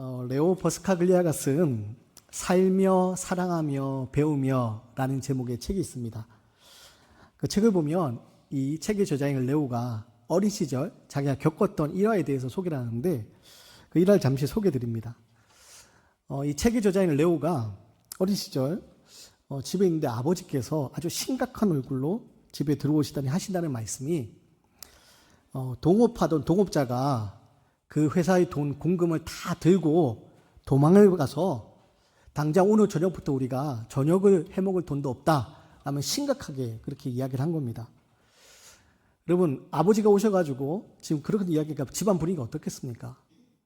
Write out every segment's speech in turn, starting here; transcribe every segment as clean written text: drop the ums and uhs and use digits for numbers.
레오 버스카글리아가 쓴 살며 사랑하며 배우며 라는 제목의 책이 있습니다. 그 책을 보면 이 책의 저자인 레오가 어린 시절 자기가 겪었던 일화에 대해서 소개를 하는데 그 일화를 잠시 소개해 드립니다. 이 책의 저자인 레오가 어린 시절 집에 있는데 아버지께서 아주 심각한 얼굴로 집에 들어오시더니 하신다는 말씀이 동업하던 동업자가 그 회사의 돈 공금을 다 들고 도망을 가서 당장 오늘 저녁부터 우리가 저녁을 해먹을 돈도 없다 라면 심각하게 그렇게 이야기를 한 겁니다. 여러분, 아버지가 오셔가지고 지금 그런 이야기가 집안 분위기가 어떻겠습니까?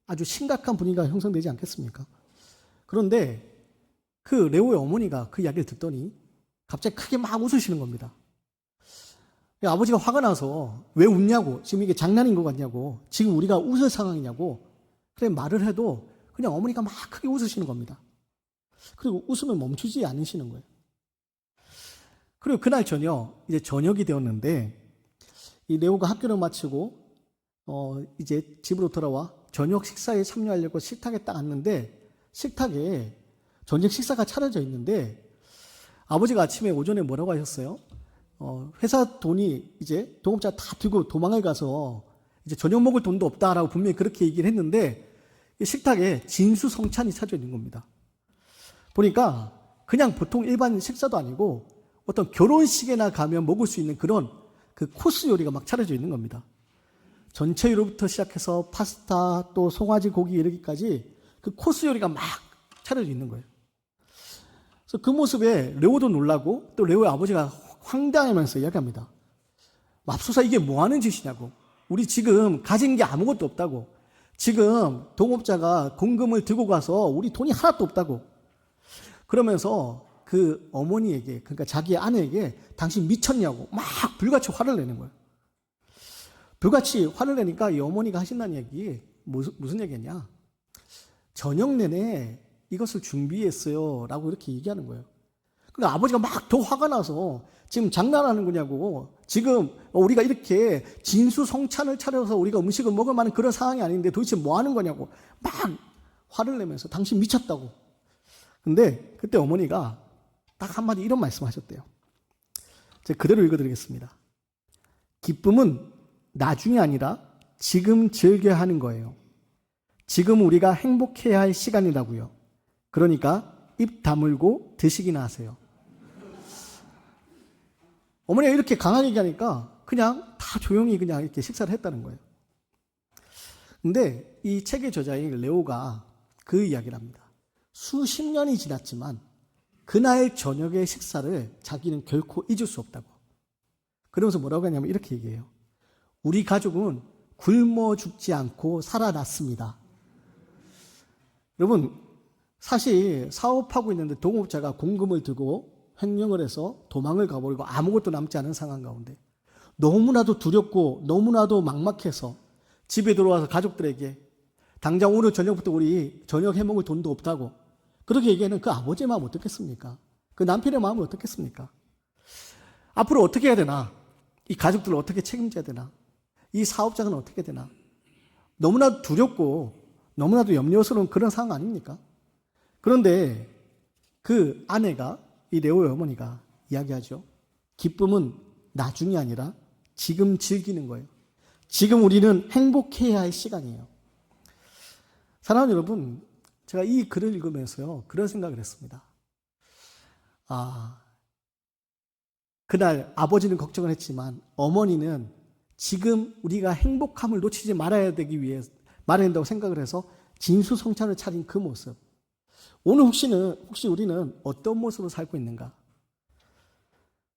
아주 심각한 분위기가 형성되지 않겠습니까? 그런데 그 레오의 어머니가 그 이야기를 듣더니 갑자기 크게 막 웃으시는 겁니다. 아버지가 화가 나서 왜 웃냐고, 지금 이게 장난인 것 같냐고, 지금 우리가 웃을 상황이냐고 그래 말을 해도 그냥 어머니가 막 크게 웃으시는 겁니다. 그리고 웃음을 멈추지 않으시는 거예요. 그리고 그날 저녁, 이제 저녁이 되었는데 이 레오가 학교를 마치고 이제 집으로 돌아와 저녁 식사에 참여하려고 식탁에 딱 앉는데 식탁에 저녁 식사가 차려져 있는데 아버지가 아침에 오전에 뭐라고 하셨어요? 회사 돈이 이제 동업자 다 들고 도망을 가서 이제 저녁 먹을 돈도 없다라고 분명히 그렇게 얘기를 했는데 식탁에 진수성찬이 차져 있는 겁니다. 보니까 그냥 보통 일반 식사도 아니고 어떤 결혼식에나 가면 먹을 수 있는 그런 그 코스 요리가 막 차려져 있는 겁니다. 전체 요리부터 시작해서 파스타 또 송아지 고기 이르기까지 그 코스 요리가 막 차려져 있는 거예요. 그래서 그 모습에 레오도 놀라고 또 레오의 아버지가 황당하면서 이야기합니다. 맙소사 이게 뭐 하는 짓이냐고. 우리 지금 가진 게 아무것도 없다고. 지금 동업자가 공금을 들고 가서 우리 돈이 하나도 없다고. 그러면서 그 어머니에게, 그러니까 자기 아내에게 당신 미쳤냐고 막 불같이 화를 내는 거예요. 불같이 화를 내니까 이 어머니가 하신다는 얘기, 무슨 얘기냐. 저녁 내내 이것을 준비했어요 라고 이렇게 얘기하는 거예요. 그러니까 아버지가 막 더 화가 나서 지금 장난하는 거냐고, 지금 우리가 이렇게 진수성찬을 차려서 우리가 음식을 먹을 만한 그런 상황이 아닌데 도대체 뭐 하는 거냐고 막 화를 내면서 당신 미쳤다고. 근데 그때 어머니가 딱 한마디 이런 말씀하셨대요. 제가 그대로 읽어드리겠습니다. 기쁨은 나중이 아니라 지금 즐겨야 하는 거예요. 지금 우리가 행복해야 할 시간이라고요. 그러니까 입 다물고 드시기나 하세요. 어머니가 이렇게 강하게 얘기하니까 그냥 다 조용히 그냥 이렇게 식사를 했다는 거예요. 근데 이 책의 저자인 레오가 그 이야기를 합니다. 수십 년이 지났지만 그날 저녁의 식사를 자기는 결코 잊을 수 없다고. 그러면서 뭐라고 하냐면 이렇게 얘기해요. 우리 가족은 굶어 죽지 않고 살아났습니다. 여러분, 사실 사업하고 있는데 동업자가 공금을 들고 횡령을 해서 도망을 가버리고 아무것도 남지 않은 상황 가운데 너무나도 두렵고 너무나도 막막해서 집에 들어와서 가족들에게 당장 오늘 저녁부터 우리 저녁 해먹을 돈도 없다고 그렇게 얘기하는 그 아버지의 마음 어떻겠습니까? 그 남편의 마음은 어떻겠습니까? 앞으로 어떻게 해야 되나? 이 가족들을 어떻게 책임져야 되나? 이 사업장은 어떻게 되나? 너무나도 두렵고 너무나도 염려스러운 그런 상황 아닙니까? 그런데 그 아내가, 이 레오의 어머니가 이야기하죠. 기쁨은 나중이 아니라 지금 즐기는 거예요. 지금 우리는 행복해야 할 시간이에요. 사랑하는 여러분, 제가 이 글을 읽으면서요, 그런 생각을 했습니다. 그날 아버지는 걱정을 했지만 어머니는 지금 우리가 행복함을 놓치지 말아야 되기 위해 말해야 된다고 생각을 해서 진수성찬을 차린 그 모습. 오늘 혹시 우리는 어떤 모습으로 살고 있는가?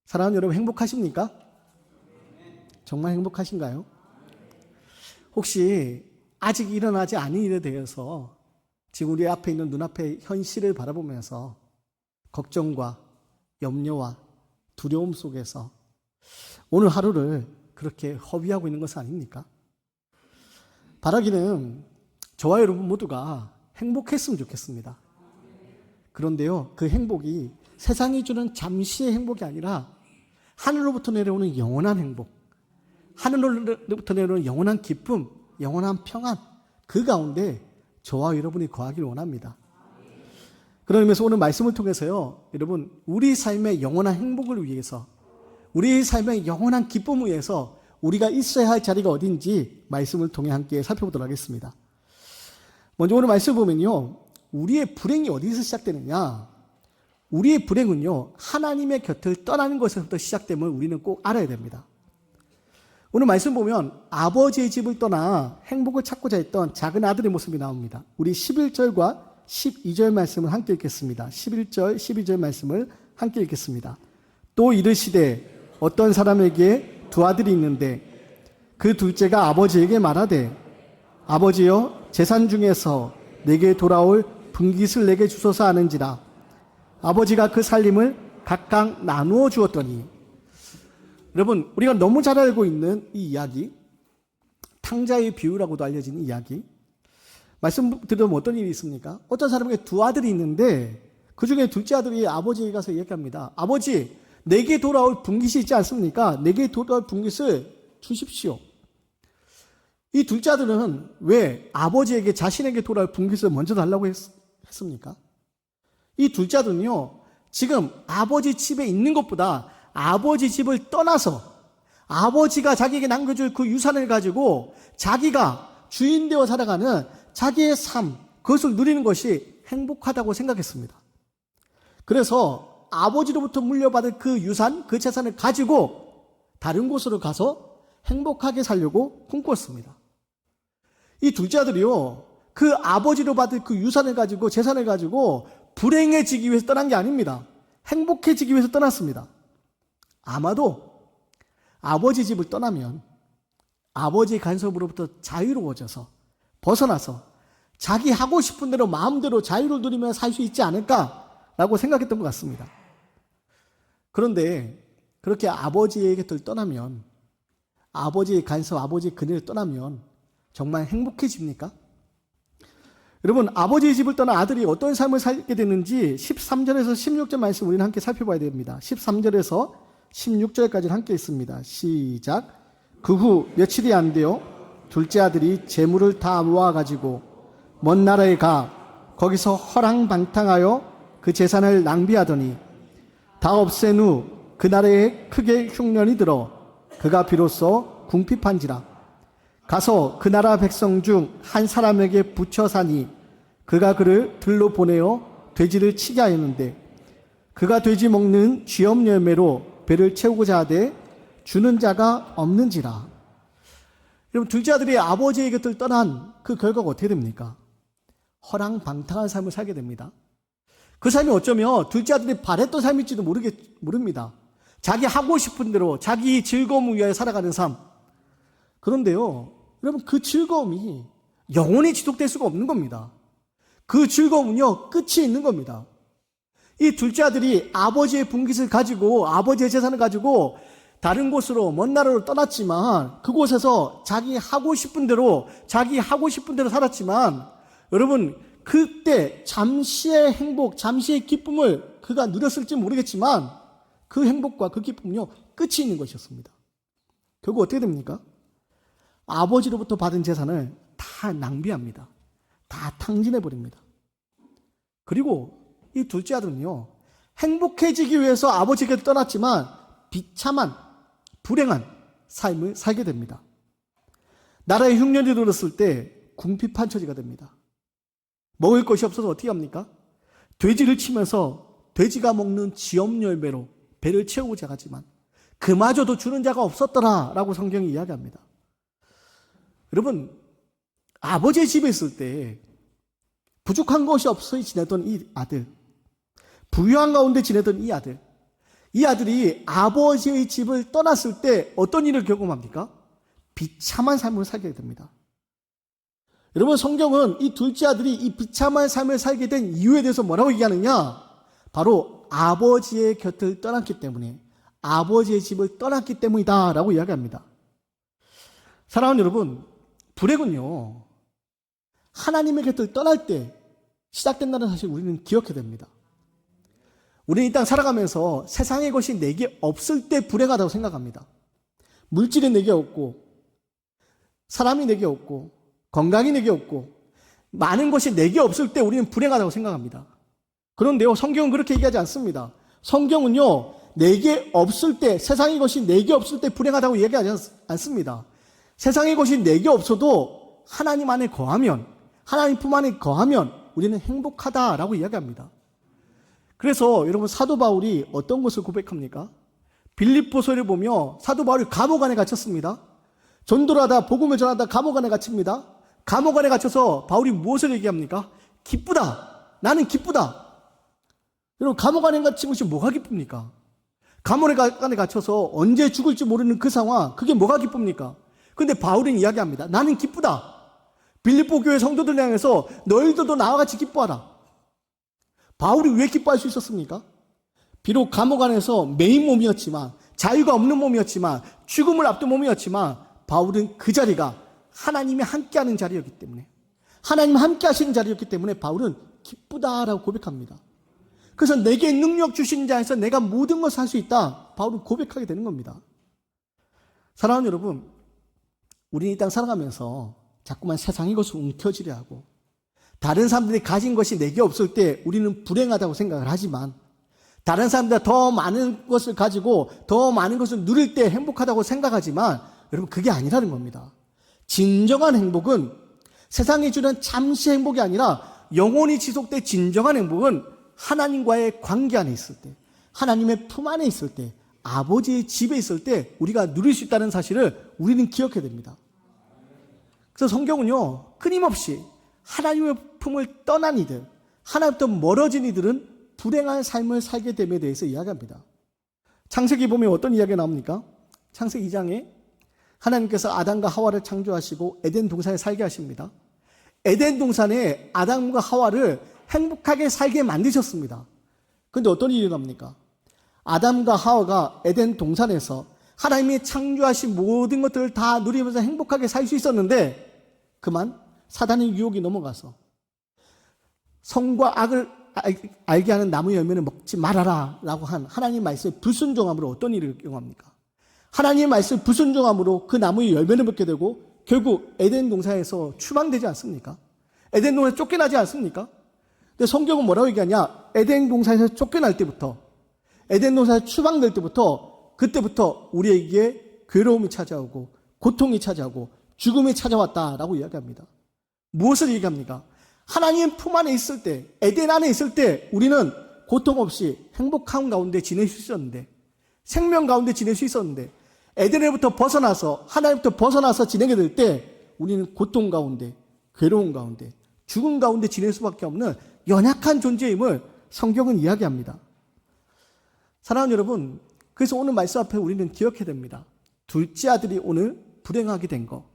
사랑하는 여러분, 행복하십니까? 정말 행복하신가요? 혹시 아직 일어나지 않은 일에 대해서 지금 우리 앞에 있는 눈앞의 현실을 바라보면서 걱정과 염려와 두려움 속에서 오늘 하루를 그렇게 허비하고 있는 것은 아닙니까? 바라기는 저와 여러분 모두가 행복했으면 좋겠습니다. 그런데요, 그 행복이 세상이 주는 잠시의 행복이 아니라 하늘로부터 내려오는 영원한 행복, 하늘로부터 내려오는 영원한 기쁨, 영원한 평안, 그 가운데 저와 여러분이 거하길 원합니다. 그런 의미에서 오늘 말씀을 통해서요, 여러분, 우리 삶의 영원한 행복을 위해서, 우리 삶의 영원한 기쁨을 위해서 우리가 있어야 할 자리가 어딘지 말씀을 통해 함께 살펴보도록 하겠습니다. 먼저 오늘 말씀을 보면요, 우리의 불행이 어디서 시작되느냐? 우리의 불행은요, 하나님의 곁을 떠나는 것에서부터 시작됨을 우리는 꼭 알아야 됩니다. 오늘 말씀 보면 아버지의 집을 떠나 행복을 찾고자 했던 작은 아들의 모습이 나옵니다. 우리 11절과 12절 말씀을 함께 읽겠습니다. 11절, 12절 말씀을 함께 읽겠습니다. 또 이르시되 어떤 사람에게 두 아들이 있는데 그 둘째가 아버지에게 말하되 아버지여 재산 중에서 내게 돌아올 분깃을 내게 주소서 하는지라. 아버지가 그 살림을 각각 나누어 주었더니. 여러분, 우리가 너무 잘 알고 있는 이 이야기, 탕자의 비유라고도 알려진 이야기, 말씀드리면 어떤 일이 있습니까? 어떤 사람에게 두 아들이 있는데 그 중에 둘째 아들이 아버지에게 가서 얘기합니다. 아버지, 내게 돌아올 분깃이 있지 않습니까? 내게 돌아올 분깃을 주십시오. 이 둘째 아들은 왜 아버지에게 자신에게 돌아올 분깃을 먼저 달라고 했습니까? 이 둘째 아들은요, 지금 아버지 집에 있는 것보다 아버지 집을 떠나서 아버지가 자기에게 남겨줄 그 유산을 가지고 자기가 주인 되어 살아가는 자기의 삶, 그것을 누리는 것이 행복하다고 생각했습니다. 그래서 아버지로부터 물려받은 그 유산, 그 재산을 가지고 다른 곳으로 가서 행복하게 살려고 꿈꿨습니다. 이 둘째 아들이요, 그 아버지로 받은 그 유산을 가지고 재산을 가지고 불행해지기 위해서 떠난 게 아닙니다. 행복해지기 위해서 떠났습니다. 아마도 아버지 집을 떠나면 아버지의 간섭으로부터 자유로워져서 벗어나서 자기 하고 싶은 대로 마음대로 자유를 누리며 살 수 있지 않을까라고 생각했던 것 같습니다. 그런데 그렇게 아버지의 곁을 떠나면, 아버지의 간섭, 아버지의 그늘을 떠나면 정말 행복해집니까? 여러분, 아버지의 집을 떠난 아들이 어떤 삶을 살게 됐는지 13절에서 16절 말씀 우리는 함께 살펴봐야 됩니다. 13절에서 16절까지 함께 있습니다. 시작. 그 후 며칠이 안 되어 둘째 아들이 재물을 다 모아가지고 먼 나라에 가 거기서 허랑방탕하여 그 재산을 낭비하더니 다 없앤 후 그 나라에 크게 흉년이 들어 그가 비로소 궁핍한지라. 가서 그 나라 백성 중 한 사람에게 붙여 사니 그가 그를 들로 보내어 돼지를 치게 하였는데 그가 돼지 먹는 쥐염 열매로 배를 채우고자 하되 주는 자가 없는지라. 여러분, 둘째 아들이 아버지의 곁을 떠난 그 결과가 어떻게 됩니까? 허랑방탕한 삶을 살게 됩니다. 그 삶이 어쩌면 둘째 아들이 바랬던 삶일지도 모릅니다. 자기 하고 싶은 대로 자기 즐거움을 위하여 살아가는 삶. 그런데요, 여러분, 그 즐거움이 영원히 지속될 수가 없는 겁니다. 그 즐거움은요, 끝이 있는 겁니다. 이 둘째 아들이 아버지의 분깃을 가지고, 아버지의 재산을 가지고 다른 곳으로, 먼 나라로 떠났지만 그곳에서 자기 하고 싶은 대로 살았지만, 여러분, 그때 잠시의 행복, 잠시의 기쁨을 그가 누렸을지 모르겠지만 그 행복과 그 기쁨은요, 끝이 있는 것이었습니다. 결국 어떻게 됩니까? 아버지로부터 받은 재산을 다 낭비합니다. 다 탕진해버립니다. 그리고 이 둘째 아들은요, 행복해지기 위해서 아버지에게 떠났지만 비참한, 불행한 삶을 살게 됩니다. 나라에 흉년이 들었을 때 궁핍한 처지가 됩니다. 먹을 것이 없어서 어떻게 합니까? 돼지를 치면서 돼지가 먹는 쥐염 열매로 배를 채우고자 하지만 그마저도 주는 자가 없었더라라고 성경이 이야기합니다. 여러분, 아버지의 집에 있을 때 부족한 것이 없어 지내던 이 아들, 부유한 가운데 지내던 이 아들이 아버지의 집을 떠났을 때 어떤 일을 경험합니까? 비참한 삶을 살게 됩니다. 여러분, 성경은 이 둘째 아들이 이 비참한 삶을 살게 된 이유에 대해서 뭐라고 얘기하느냐? 바로 아버지의 곁을 떠났기 때문에, 아버지의 집을 떠났기 때문이다 라고 이야기합니다. 사랑하는 여러분, 불행은요, 하나님의 곁을 떠날 때 시작된다는 사실 우리는 기억해야 됩니다. 우리는 이 땅 살아가면서 세상의 것이 내게 없을 때 불행하다고 생각합니다. 물질이 내게 없고, 사람이 내게 없고, 건강이 내게 없고, 많은 것이 내게 없을 때 우리는 불행하다고 생각합니다. 그런데요, 성경은 그렇게 얘기하지 않습니다. 성경은요, 내게 없을 때, 세상의 것이 내게 없을 때 불행하다고 얘기하지 않습니다. 세상의 것이 내게 없어도 하나님 안에 거하면, 하나님 품 안에 거하면 우리는 행복하다라고 이야기합니다. 그래서 여러분, 사도 바울이 어떤 것을 고백합니까? 빌립보서를 보며 사도 바울이 감옥 안에 갇혔습니다. 전도를 하다, 복음을 전하다 감옥 안에 갇힙니다. 감옥 안에 갇혀서 바울이 무엇을 얘기합니까? 기쁘다. 나는 기쁘다. 여러분, 감옥 안에 갇힌 것이 뭐가 기쁩니까? 감옥 안에 갇혀서 언제 죽을지 모르는 그 상황, 그게 뭐가 기쁩니까? 근데 바울은 이야기합니다. 나는 기쁘다. 빌립보 교회 성도들 향해서 너희들도 나와 같이 기뻐하라. 바울이 왜 기뻐할 수 있었습니까? 비록 감옥 안에서 메인 몸이었지만, 자유가 없는 몸이었지만, 죽음을 앞둔 몸이었지만, 바울은 그 자리가 하나님이 함께하는 자리였기 때문에, 하나님 함께 하시는 자리였기 때문에 바울은 기쁘다라고 고백합니다. 그래서 내게 능력 주신 자에서 내가 모든 것을 할 수 있다. 바울은 고백하게 되는 겁니다. 사랑하는 여러분, 우리는 이 땅 살아가면서 자꾸만 세상의 것을 움켜쥐려 하고, 다른 사람들이 가진 것이 내게 없을 때 우리는 불행하다고 생각을 하지만, 다른 사람들이 더 많은 것을 가지고 더 많은 것을 누릴 때 행복하다고 생각하지만, 여러분, 그게 아니라는 겁니다. 진정한 행복은 세상이 주는 잠시 행복이 아니라 영원히 지속될 진정한 행복은 하나님과의 관계 안에 있을 때, 하나님의 품 안에 있을 때, 아버지의 집에 있을 때 우리가 누릴 수 있다는 사실을 우리는 기억해야 됩니다. 그래서 성경은요, 끊임없이 하나님의 품을 떠난 이들, 하나님부터 멀어진 이들은 불행한 삶을 살게 됨에 대해서 이야기합니다. 창세기 보면 어떤 이야기가 나옵니까? 창세기 2장에 하나님께서 아담과 하와를 창조하시고 에덴 동산에 살게 하십니다. 에덴 동산에 아담과 하와를 행복하게 살게 만드셨습니다. 그런데 어떤 일이 일어납니까? 아담과 하와가 에덴 동산에서 하나님이 창조하신 모든 것들을 다 누리면서 행복하게 살 수 있었는데, 그만 사단의 유혹이 넘어가서 선과 악을 알게 하는 나무 열매는 먹지 말아라 라고 한 하나님 말씀에 불순종함으로 어떤 일을 경험합니까? 하나님의 말씀에 불순종함으로 그 나무의 열매를 먹게 되고 결국 에덴 동산에서 추방되지 않습니까? 에덴 동산에서 쫓겨나지 않습니까? 근데 성경은 뭐라고 얘기하냐? 에덴 동산에서 쫓겨날 때부터, 에덴 동산에서 추방될 때부터, 그때부터 우리에게 괴로움이 찾아오고 고통이 찾아오고 죽음이 찾아왔다라고 이야기합니다. 무엇을 얘기합니까? 하나님 품 안에 있을 때, 에덴 안에 있을 때 우리는 고통 없이 행복한 가운데 지낼 수 있었는데, 생명 가운데 지낼 수 있었는데, 에덴으로부터 벗어나서, 하나님부터 벗어나서 지내게 될 때 우리는 고통 가운데, 괴로움 가운데, 죽음 가운데 지낼 수밖에 없는 연약한 존재임을 성경은 이야기합니다. 사랑하는 여러분, 그래서 오늘 말씀 앞에 우리는 기억해야 됩니다. 둘째 아들이 오늘 불행하게 된 거,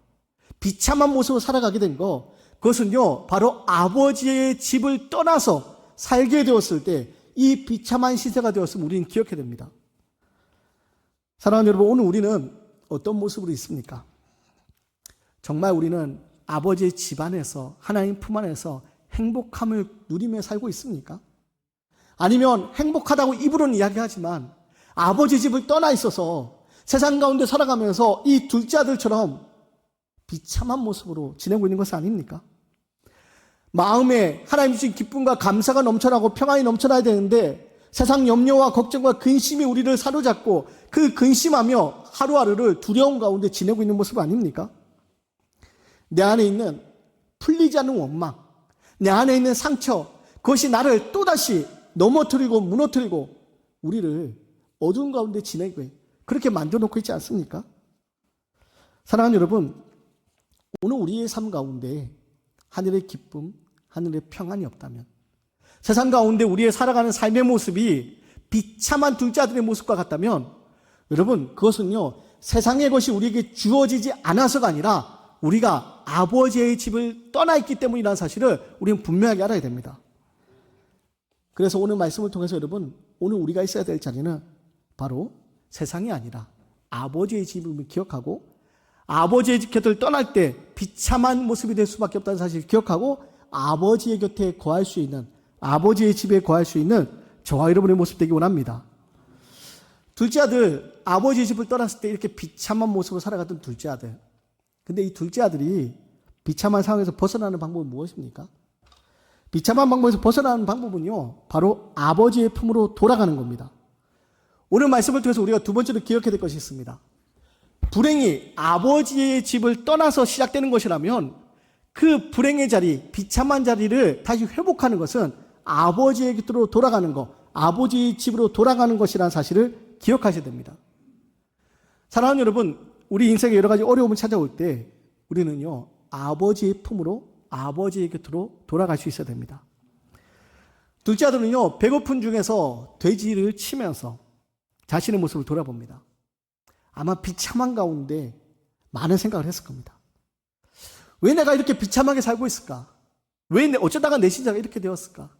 비참한 모습으로 살아가게 된 거, 그것은요, 바로 아버지의 집을 떠나서 살게 되었을 때 이 비참한 시세가 되었음을 우리는 기억해야 됩니다. 사랑하는 여러분, 오늘 우리는 어떤 모습으로 있습니까? 정말 우리는 아버지의 집 안에서, 하나님 품 안에서 행복함을 누리며 살고 있습니까? 아니면 행복하다고 입으로는 이야기하지만 아버지 집을 떠나 있어서 세상 가운데 살아가면서 이 둘째 아들처럼 비참한 모습으로 지내고 있는 것은 아닙니까? 마음에 하나님 주신 기쁨과 감사가 넘쳐나고 평안이 넘쳐나야 되는데 세상 염려와 걱정과 근심이 우리를 사로잡고 그 근심하며 하루하루를 두려움 가운데 지내고 있는 모습 아닙니까? 내 안에 있는 풀리지 않는 원망, 내 안에 있는 상처, 그것이 나를 또다시 넘어뜨리고 무너뜨리고 우리를 어두운 가운데 지내고 그렇게 만들어 놓고 있지 않습니까? 사랑하는 여러분, 오늘 우리의 삶 가운데 하늘의 기쁨, 하늘의 평안이 없다면, 세상 가운데 우리의 살아가는 삶의 모습이 비참한 둘째 아들의 모습과 같다면, 여러분, 그것은요, 세상의 것이 우리에게 주어지지 않아서가 아니라 우리가 아버지의 집을 떠나 있기 때문이라는 사실을 우리는 분명하게 알아야 됩니다. 그래서 오늘 말씀을 통해서 여러분, 오늘 우리가 있어야 될 자리는 바로 세상이 아니라 아버지의 집을 기억하고, 아버지의 곁을 떠날 때 비참한 모습이 될 수밖에 없다는 사실을 기억하고 아버지의 곁에 거할 수 있는, 아버지의 집에 거할 수 있는 저와 여러분의 모습 되기 원합니다. 둘째 아들, 아버지의 집을 떠났을 때 이렇게 비참한 모습으로 살아갔던 둘째 아들. 근데 이 둘째 아들이 비참한 상황에서 벗어나는 방법은 무엇입니까? 비참한 방법에서 벗어나는 방법은요, 바로 아버지의 품으로 돌아가는 겁니다. 오늘 말씀을 통해서 우리가 두 번째로 기억해야 될 것이 있습니다. 불행이 아버지의 집을 떠나서 시작되는 것이라면 그 불행의 자리, 비참한 자리를 다시 회복하는 것은 아버지의 곁으로 돌아가는 것, 아버지의 집으로 돌아가는 것이라는 사실을 기억하셔야 됩니다. 사랑하는 여러분, 우리 인생에 여러 가지 어려움을 찾아올 때 우리는요, 아버지의 품으로, 아버지의 곁으로 돌아갈 수 있어야 됩니다. 둘째 아들은요, 배고픈 중에서 돼지를 치면서 자신의 모습을 돌아봅니다. 아마 비참한 가운데 많은 생각을 했을 겁니다. 왜 내가 이렇게 비참하게 살고 있을까? 왜 어쩌다가 내 신자가 이렇게 되었을까?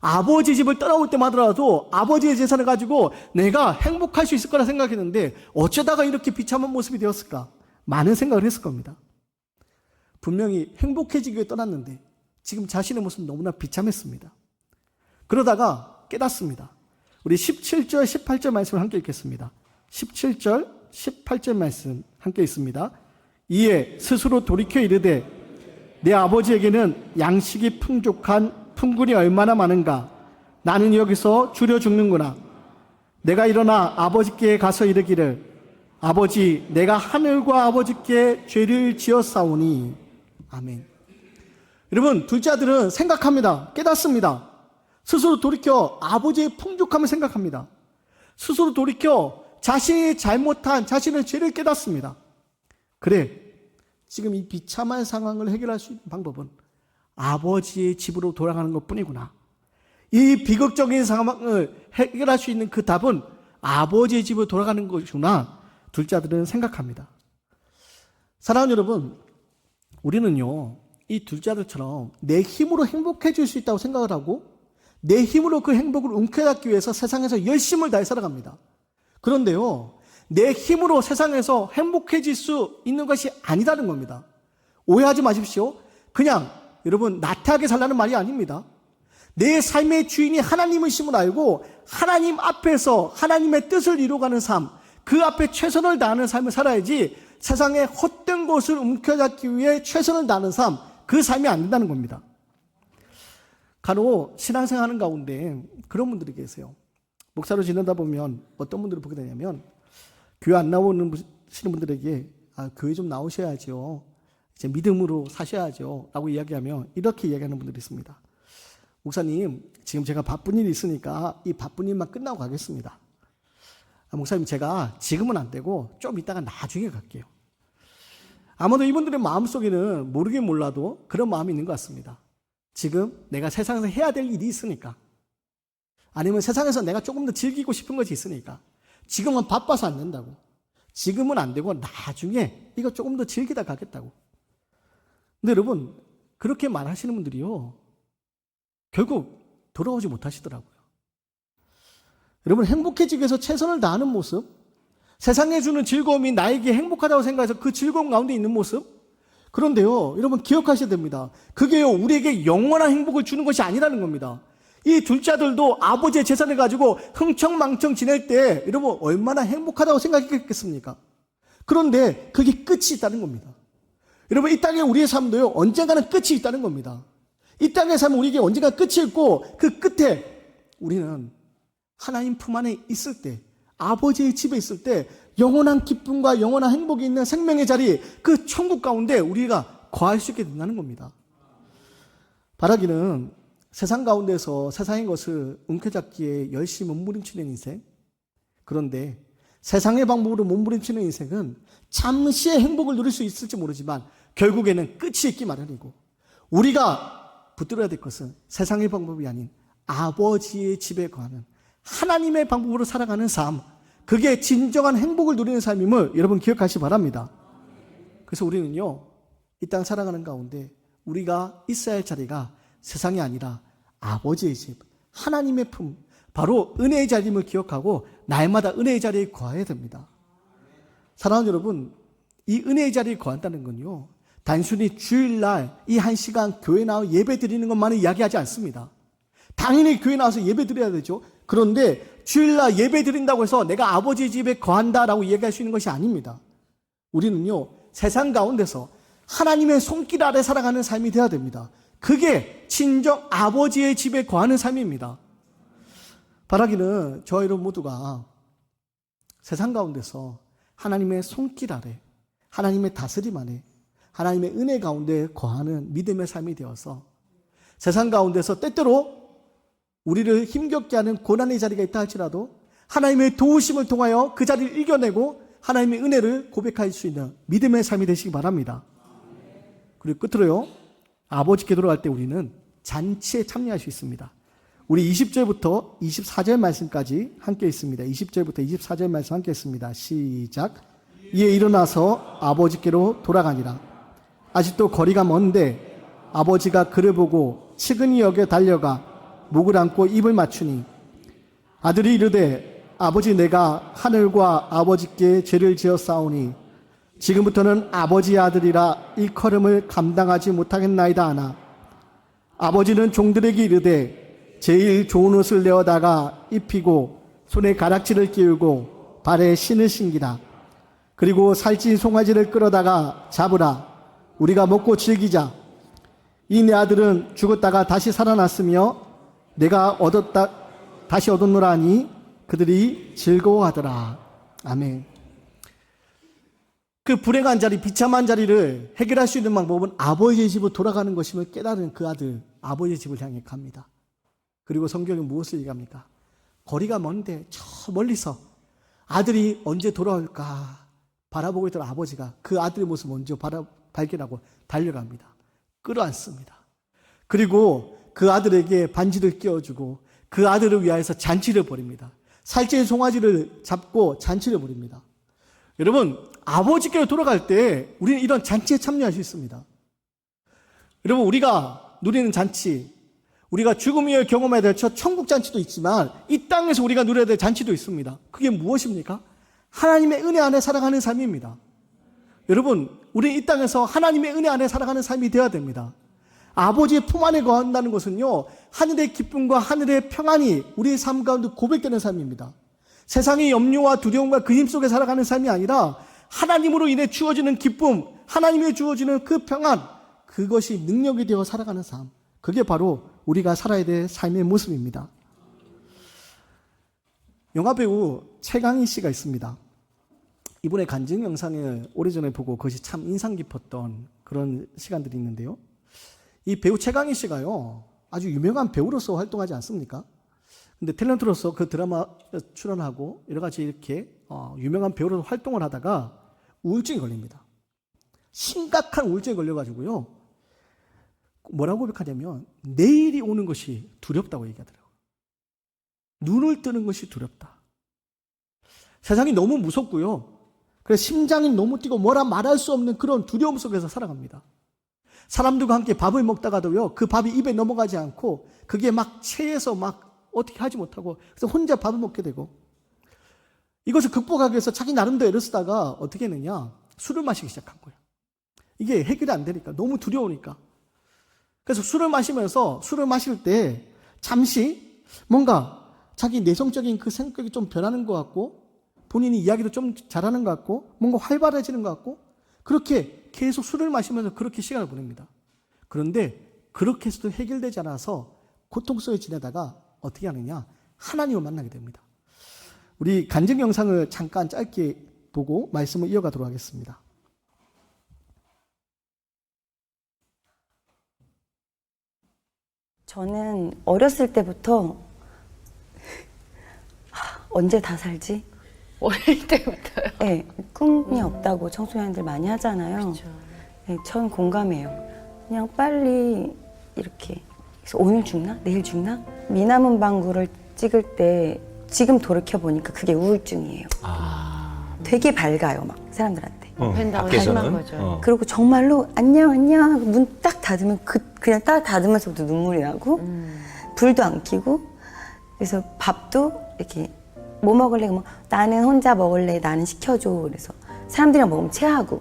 아버지 집을 떠나올 때마다도 아버지의 재산을 가지고 내가 행복할 수 있을 거라 생각했는데 어쩌다가 이렇게 비참한 모습이 되었을까? 많은 생각을 했을 겁니다. 분명히 행복해지기 위해 떠났는데 지금 자신의 모습은 너무나 비참했습니다. 그러다가 깨닫습니다. 우리 17절, 18절 말씀을 함께 읽겠습니다. 17절, 18절 말씀 함께 있습니다. 이에 스스로 돌이켜 이르되 내 아버지에게는 양식이 풍족한 품꾼이 얼마나 많은가. 나는 여기서 줄여 죽는구나. 내가 일어나 아버지께 가서 이르기를 아버지, 내가 하늘과 아버지께 죄를 지었사오니. 아멘. 여러분, 둘째 아들은 생각합니다. 깨닫습니다. 스스로 돌이켜 아버지의 풍족함을 생각합니다. 스스로 돌이켜 자신이 잘못한 자신의 죄를 깨닫습니다. 그래, 지금 이 비참한 상황을 해결할 수 있는 방법은 아버지의 집으로 돌아가는 것뿐이구나. 이 비극적인 상황을 해결할 수 있는 그 답은 아버지의 집으로 돌아가는 것이구나. 둘째 아들은 생각합니다. 사랑하는 여러분, 우리는요, 이 둘째 아들처럼 내 힘으로 행복해질 수 있다고 생각을 하고 내 힘으로 그 행복을 움켜잡기 위해서 세상에서 열심을 다해 살아갑니다. 그런데요, 내 힘으로 세상에서 행복해질 수 있는 것이 아니다는 겁니다. 오해하지 마십시오. 그냥 여러분 나태하게 살라는 말이 아닙니다. 내 삶의 주인이 하나님이심을 알고 하나님 앞에서 하나님의 뜻을 이루어가는 삶, 그 앞에 최선을 다하는 삶을 살아야지 세상의 헛된 것을 움켜잡기 위해 최선을 다하는 삶, 그 삶이 안 된다는 겁니다. 간혹 신앙생활하는 가운데 그런 분들이 계세요. 목사로 지내다 보면 어떤 분들을 보게 되냐면 교회 안 나오는 분들에게 교회 좀 나오셔야죠. 이제 믿음으로 사셔야죠. 라고 이야기하면 이렇게 이야기하는 분들이 있습니다. 목사님, 지금 제가 바쁜 일이 있으니까 이 바쁜 일만 끝나고 가겠습니다. 목사님, 제가 지금은 안 되고 좀 이따가 나중에 갈게요. 아마도 이분들의 마음속에는 모르긴 몰라도 그런 마음이 있는 것 같습니다. 지금 내가 세상에서 해야 될 일이 있으니까, 아니면 세상에서 내가 조금 더 즐기고 싶은 것이 있으니까 지금은 바빠서 안 된다고, 지금은 안 되고 나중에 이거 조금 더 즐기다 가겠다고. 근데 여러분, 그렇게 말하시는 분들이요, 결국 돌아오지 못하시더라고요. 여러분, 행복해지기 위해서 최선을 다하는 모습, 세상에 주는 즐거움이 나에게 행복하다고 생각해서 그 즐거움 가운데 있는 모습, 그런데요, 여러분 기억하셔야 됩니다. 그게요, 우리에게 영원한 행복을 주는 것이 아니라는 겁니다. 이 둘째 아들도 아버지의 재산을 가지고 흥청망청 지낼 때 여러분 얼마나 행복하다고 생각했겠습니까? 그런데 그게 끝이 있다는 겁니다. 여러분, 이 땅에 우리의 삶도요, 언젠가는 끝이 있다는 겁니다. 이 땅의 삶은 우리에게 언젠가 끝이 있고 그 끝에 우리는 하나님 품 안에 있을 때, 아버지의 집에 있을 때 영원한 기쁨과 영원한 행복이 있는 생명의 자리, 그 천국 가운데 우리가 거할 수 있게 된다는 겁니다. 바라기는 세상 가운데서 세상의 것을 움켜잡기에 열심히 몸부림치는 인생, 그런데 세상의 방법으로 몸부림치는 인생은 잠시의 행복을 누릴 수 있을지 모르지만 결국에는 끝이 있기 마련이고, 우리가 붙들어야 될 것은 세상의 방법이 아닌 아버지의 집에 거하는 하나님의 방법으로 살아가는 삶, 그게 진정한 행복을 누리는 삶임을 여러분 기억하시기 바랍니다. 그래서 우리는요, 이 땅 살아가는 가운데 우리가 있어야 할 자리가 세상이 아니라 아버지의 집, 하나님의 품, 바로 은혜의 자리임을 기억하고 날마다 은혜의 자리에 거해야 됩니다. 사랑하는 여러분, 이 은혜의 자리에 거한다는 건요, 단순히 주일날 이 한 시간 교회 나와 예배 드리는 것만을 이야기하지 않습니다. 당연히 교회 나와서 예배 드려야 되죠. 그런데 주일날 예배 드린다고 해서 내가 아버지 집에 거한다라고 이야기할 수 있는 것이 아닙니다. 우리는요, 세상 가운데서 하나님의 손길 아래 살아가는 삶이 되어야 됩니다. 그게 친정 아버지의 집에 거하는 삶입니다. 바라기는 저와 여러분 모두가 세상 가운데서 하나님의 손길 아래, 하나님의 다스림 안에, 하나님의 은혜 가운데 거하는 믿음의 삶이 되어서 세상 가운데서 때때로 우리를 힘겹게 하는 고난의 자리가 있다 할지라도 하나님의 도우심을 통하여 그 자리를 이겨내고 하나님의 은혜를 고백할 수 있는 믿음의 삶이 되시기 바랍니다. 그리고 끝으로요, 아버지께 돌아갈 때 우리는 잔치에 참여할 수 있습니다. 우리 20절부터 24절 말씀까지 함께 있습니다. 20절부터 24절 말씀 함께 있습니다. 시작. 이에 일어나서 아버지께로 돌아가니라. 아직도 거리가 먼데 아버지가 그를 보고 측은히 여겨 달려가 목을 안고 입을 맞추니 아들이 이르되 아버지 내가 하늘과 아버지께 죄를 지었사오니 지금부터는 아버지의 아들이라 일컬음을 감당하지 못하겠나이다 하나 아버지는 종들에게 이르되 제일 좋은 옷을 내어다가 입히고 손에 가락지를 끼우고 발에 신을 신기라. 그리고 살찐 송아지를 끌어다가 잡으라. 우리가 먹고 즐기자. 이 내 아들은 죽었다가 다시 살아났으며 내가 다시 얻었노라 하니 그들이 즐거워하더라. 아멘. 그 불행한 자리, 비참한 자리를 해결할 수 있는 방법은 아버지의 집으로 돌아가는 것임을 깨달은 그 아들, 아버지의 집을 향해 갑니다. 그리고 성경이 무엇을 얘기합니까? 거리가 먼데 저 멀리서 아들이 언제 돌아올까 바라보고 있던 아버지가 그 아들의 모습을 먼저 발견하고 달려갑니다. 끌어안습니다. 그리고 그 아들에게 반지를 끼워주고 그 아들을 위하여서 잔치를 벌입니다. 살찐 송아지를 잡고 잔치를 벌입니다. 여러분, 아버지께로 돌아갈 때 우리는 이런 잔치에 참여할 수 있습니다. 여러분, 우리가 누리는 잔치, 우리가 죽음 이후에 경험해야 될 첫 천국 잔치도 있지만 이 땅에서 우리가 누려야 될 잔치도 있습니다. 그게 무엇입니까? 하나님의 은혜 안에 살아가는 삶입니다. 여러분, 우리 이 땅에서 하나님의 은혜 안에 살아가는 삶이 되어야 됩니다. 아버지의 품 안에 거한다는 것은요, 하늘의 기쁨과 하늘의 평안이 우리의 삶 가운데 고백되는 삶입니다. 세상의 염려와 두려움과 근심 속에 살아가는 삶이 아니라 하나님으로 인해 주어지는 기쁨, 하나님이 주어지는 그 평안, 그것이 능력이 되어 살아가는 삶, 그게 바로 우리가 살아야 될 삶의 모습입니다. 영화배우 최강희 씨가 있습니다. 이분의 간증 영상을 오래전에 보고 그것이 참 인상 깊었던 그런 시간들이 있는데요. 이 배우 최강희 씨가요, 아주 유명한 배우로서 활동하지 않습니까? 근데 탤런트로서 그 드라마 출연하고 여러 가지 이렇게 유명한 배우로서 활동을 하다가 우울증이 걸립니다. 심각한 우울증이 걸려가지고요, 뭐라고 고백하냐면 내일이 오는 것이 두렵다고 얘기하더라고요. 눈을 뜨는 것이 두렵다. 세상이 너무 무섭고요. 그래서 심장이 너무 뛰고 뭐라 말할 수 없는 그런 두려움 속에서 살아갑니다. 사람들과 함께 밥을 먹다가도요, 그 밥이 입에 넘어가지 않고 그게 막 체해서 막 어떻게 하지 못하고 그래서 혼자 밥을 먹게 되고, 이것을 극복하기 위해서 자기 나름대로 애를 쓰다가 어떻게 했느냐, 술을 마시기 시작한 거예요. 이게 해결이 안 되니까, 너무 두려우니까. 그래서 술을 마시면서 술을 마실 때 잠시 뭔가 자기 내성적인 그 성격이 좀 변하는 것 같고 본인이 이야기도 좀 잘하는 것 같고 뭔가 활발해지는 것 같고 그렇게 계속 술을 마시면서 그렇게 시간을 보냅니다. 그런데 그렇게 해서도 해결되지 않아서 고통 속에 지내다가 어떻게 하느냐, 하나님을 만나게 됩니다. 우리 간증 영상을 잠깐 짧게 보고 말씀을 이어가도록 하겠습니다. 저는 어렸을 때부터 언제 다 살지? 어릴 때부터요? 네, 꿈이 없다고 청소년들 많이 하잖아요. 네, 전 공감해요. 그냥 빨리 이렇게 그래서 오늘 죽나? 내일 죽나? 미남은 방구를 찍을 때 지금 돌이켜보니까 그게 우울증이에요. 되게 밝아요, 막 사람들한테. 팬다운 심한 거죠. 그리고 정말로 안녕 안녕 문 딱 닫으면 그냥 딱 닫으면서부터 눈물이 나고 불도 안 켜고, 그래서 밥도 이렇게 뭐 먹을래? 뭐 나는 혼자 먹을래. 나는 시켜줘. 그래서 사람들이랑 먹으면 체하고,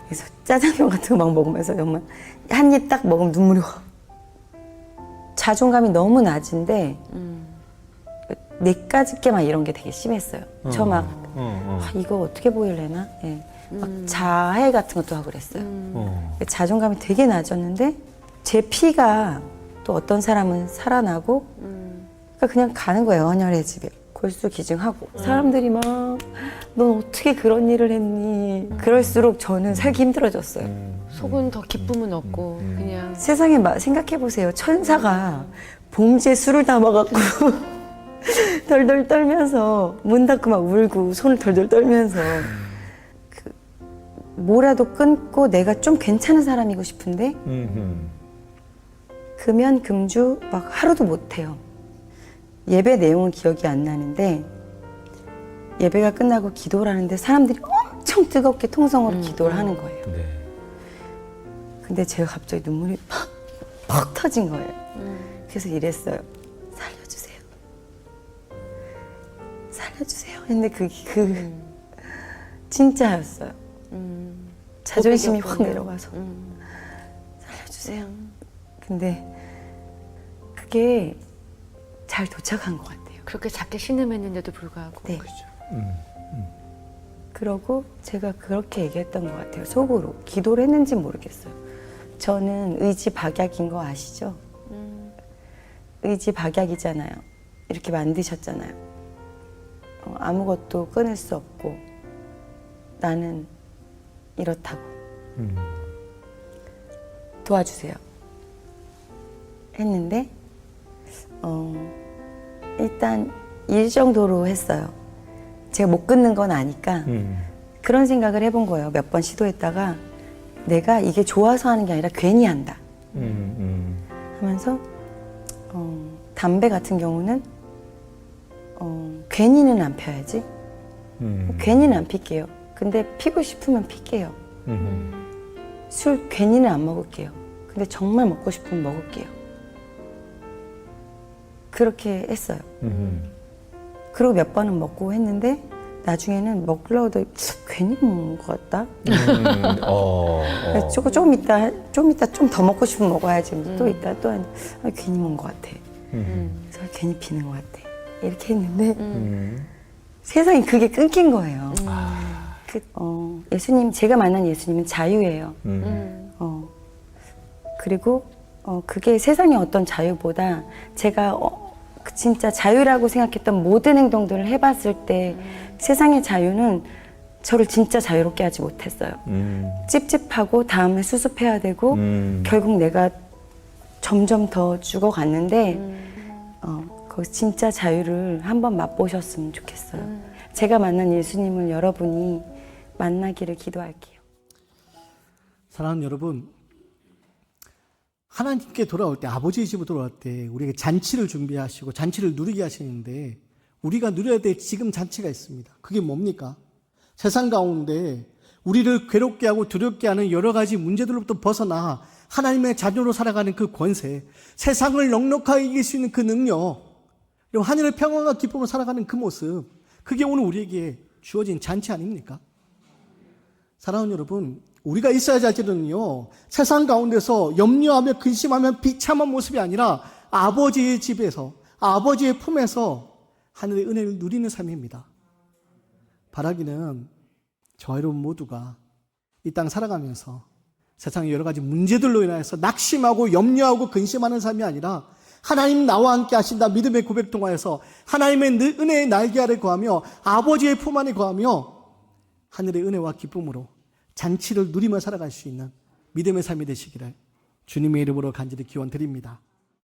그래서 짜장면 같은 거 막 먹으면서 정말 한 입 딱 먹으면 눈물이 확. 자존감이 너무 낮은데 내까짓게 막 이런 게 되게 심했어요. 저 막 이거 어떻게 보일래나? 예. 막 자해 같은 것도 하고 그랬어요. 음. 자존감이 되게 낮았는데 제 피가 또 어떤 사람은 살아나고 그러니까 그냥 가는 거예요. 헌혈의 집에. 골수기증하고 사람들이 막 넌 어떻게 그런 일을 했니? 그럴수록 저는 살기 힘들어졌어요. 속은 더 기쁨은 없고 그냥 세상에 생각해 보세요. 천사가 봉지에 술을 담아갖고 덜덜 떨면서 문 닫고 막 울고 손을 덜덜 떨면서 그 뭐라도 끊고 내가 좀 괜찮은 사람이고 싶은데 금연 금주 막 하루도 못 해요. 예배 내용은 기억이 안 나는데 예배가 끝나고 기도를 하는데 사람들이 엄청 뜨겁게 통성으로 기도를 하는 거예요. 네. 근데 제가 갑자기 눈물이 팍 터진 거예요. 그래서 이랬어요. 살려주세요. 살려주세요. 근데 그게 진짜였어요. 자존심이 확 고백이었군요. 내려가서 살려주세요. 근데 그게 잘 도착한 것 같아요. 그렇게 작게 신음했는데도 불구하고 네. 그죠. 그러고 제가 그렇게 얘기했던 것 같아요. 속으로. 기도를 했는지 모르겠어요. 저는 의지 박약인 거 아시죠? 의지 박약이잖아요. 이렇게 만드셨잖아요. 아무것도 끊을 수 없고 나는 이렇다고. 도와주세요. 했는데 일단 일 정도로 했어요. 제가 못 끊는 건 아니까 그런 생각을 해본 거예요. 몇 번 시도했다가 내가 이게 좋아서 하는 게 아니라 괜히 한다 하면서 담배 같은 경우는 괜히는 안 펴야지. 괜히는 안 필게요. 근데 피고 싶으면 필게요. 술 괜히는 안 먹을게요. 근데 정말 먹고 싶으면 먹을게요. 그렇게 했어요. 그리고 몇 번은 먹고 했는데 나중에는 먹으려고 괜히 먹는 것 같다. 조금 있다 좀 더 먹고 싶으면 먹어야지. 또 있다 또 괜히 먹은 것 같아. 그래서 괜히 피는 것 같아. 이렇게 했는데 세상에 그게 끊긴 거예요. 예수님, 제가 만난 예수님은 자유예요. 그리고 그게 세상의 어떤 자유보다 제가 진짜 자유라고 생각했던 모든 행동들을 해봤을 때 세상의 자유는 저를 진짜 자유롭게 하지 못했어요. 찝찝하고 다음에 수습해야 되고 결국 내가 점점 더 죽어갔는데 거기 진짜 자유를 한번 맛보셨으면 좋겠어요. 제가 만난 예수님을 여러분이 만나기를 기도할게요. 사랑하는 여러분, 하나님께 돌아올 때, 아버지의 집으로 돌아올 때 우리에게 잔치를 준비하시고 잔치를 누리게 하시는데 우리가 누려야 될 지금 잔치가 있습니다. 그게 뭡니까? 세상 가운데 우리를 괴롭게 하고 두렵게 하는 여러 가지 문제들로부터 벗어나 하나님의 자녀로 살아가는 그 권세, 세상을 넉넉하게 이길 수 있는 그 능력, 그리고 하늘의 평안과 기쁨으로 살아가는 그 모습, 그게 오늘 우리에게 주어진 잔치 아닙니까? 사랑하는 여러분, 우리가 있어야 할 자리는요, 세상 가운데서 염려하며 근심하며 비참한 모습이 아니라 아버지의 집에서, 아버지의 품에서 하늘의 은혜를 누리는 삶입니다. 바라기는 저와 여러분 모두가 이 땅 살아가면서 세상의 여러 가지 문제들로 인하여서 낙심하고 염려하고 근심하는 삶이 아니라 하나님 나와 함께 하신다 믿음의 고백 통하여서 하나님의 은혜의 날개 아래 거하며 아버지의 품 안에 거하며 하늘의 은혜와 기쁨으로 잔치를 누리며 살아갈 수 있는 믿음의 삶이 되시기를 주님의 이름으로 간절히 기원드립니다.